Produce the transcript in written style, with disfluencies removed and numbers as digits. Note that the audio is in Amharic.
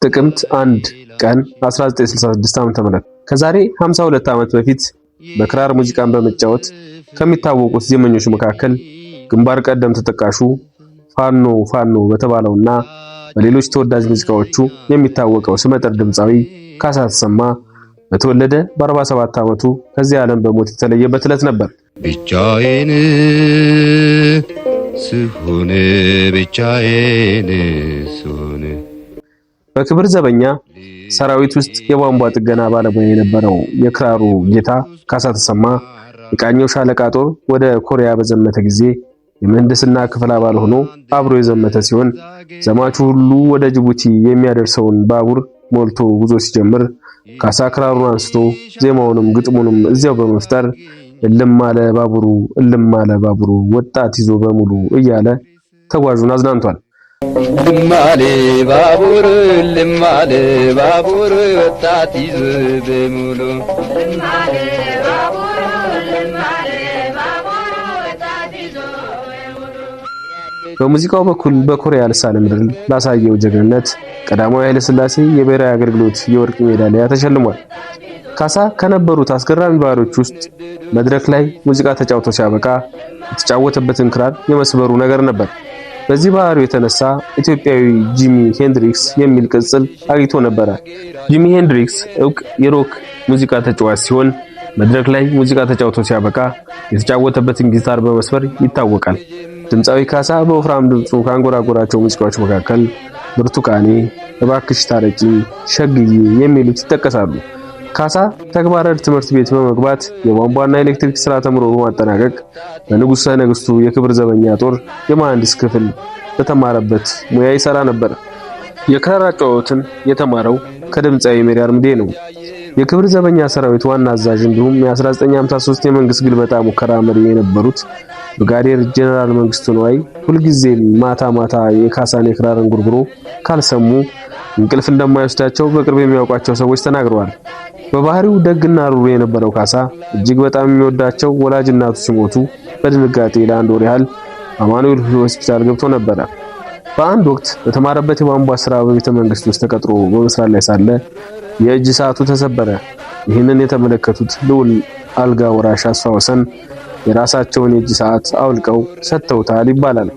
ጥቅምት 1 ቀን 1966 ዓ.ም ከዛሬ 52 ዓመት በፊት በክራር ሙዚቃን በመጫወት ከሚታወቁት ዜመኞች መካከል ግንባር ቀደም ተጠቃሹ ፋኖ ፋኖ በተባለውና በሌሎች ተወዳጅ ሙዚቃዎቹ የሚታወቀው ስመጥር ድምፃዊ ካሳ ተሰማ በተወለደ በ47 ዓመቱ ከዚህ ዓለም በሞት የተለየበት ዕለት ነበር። ብቻዬን ስሆን በክብር ዘበኛ ሰራዊት ውስጥ የቧንቧ ጥገና ባለሙያ የነበረው የክራሩ ጌታ ካሳ ተሰማ የቃኘው ሻለቃ ጦር ወደ ኮሪያ በዘመተ ጊዜ የምህንድስና ክፍል አባል ሆኖ አብሮ የዘመተ ሲሆን ዘማቹ ሁሉ ወደ ጅቡቲ የሚያደርሰውን ባቡር ሞልቶ ጉዞ ሲጀምር ካሳ ክራሩን አንስቶ ዜማውንም ግጥሙንም እዚያው በመፍጠር እልም አለ ባቡሩ ወጣት ይዞ በሙሉ እያለ ተጓዡን አዝናንቷል። ልማሌ ባቡር ወጣት ይዞ በሙሉ በሙዚቃው በኩል በኮሪያ ልሳነ ምድር ላሳየው ጀግንነት ቀዳማዊ ኃይለ ሥላሴ የብሔራዊ አገልግሎት የወርቅ ሜዳሊያ ተሸልሟል። ካሳ ከነበሩት አስገራሚ ባህሪዎች ውስጥ መድረክ ላይ ሙዚቃ ተጫውቶ ሲያበቃ የተጫወተበትን ክራር የመስበሩ ነገር ነበር። በዚህ ባህሪው የተነሳ ኢትዮጵያዊ ጂሚ ሄንድሪክስ የሚል ቅጽል አግኝቶ ነበር። ጂሚ ሄንድሪክስ ዕውቅ የሮክ ሙዚቃ ተጫዋች ሲሆን መድረክ ላይ ሙዚቃ ተጫውቶ ሲያበቃ የተጫወተበትን ጊታር በመስበር ይታወቃል። ድምፃዊ ካሳ በወፍራም ድምፁ ካንጎራጎራቸው ሙዚቃዎች መካከል ብርቱካኔ፣ እባክሽ ታረቂኝ፣ ሸግዬ የሚሉት ይጠቀሳሉ። ካሳ ተግባረ ትምህርት ቤት በመግባት የቧንቧና ኤሌክትሪክ ስራ ተምሮ በማጠናቀቅ በንጉሠ ነገሥቱ የክብር ዘበኛ ጦር የመሐንዲስ ክፍል በተማረበት ሙያ ይሰራ ነበር። የክራር አጨዋወትን የተማረው ከድምፃዊ ሜሪ አርምዴ ነው። የክብር ዘበኛ ሰራዊት ዋና አዛዥ እንዲሁም የ1953 የመንግስት ግልበጣ ሙከራ መሪ የነበሩት ብርጋዴር ጄኔራል መንግስቱ ነዋይ ሁልጊዜም ማታ የካሳን የክራር እንጉርጉሮ ካልሰሙ እንቅልፍ እንደማይወስዳቸው በቅርብ የሚያውቋቸው ሰዎች ተናግረዋል። በባህሪው ደግና ሩሩ የነበረው ካሳ እጅግ በጣም የሚወዳቸው ወላጅ እናቱ ሲሞቱ በድንጋጤ ለአንድ ወር ያህል አማኑኤል ሆስፒታል ገብቶ ነበር። በአንድ ወቅት በተማረበት የቧንቧ ስራ በቤተ መንግስት ውስጥ ተቀጥሮ በመስራት ላይ ሳለ የእጅ ሰዓቱ ተሰበረ። ይህንን የተመለከቱት ልዑል አልጋ ወራሽ አስፋ ወሰን የራሳቸውን የእጅ ሰዓት አውልቀው ሰጥተውታል ይባላል።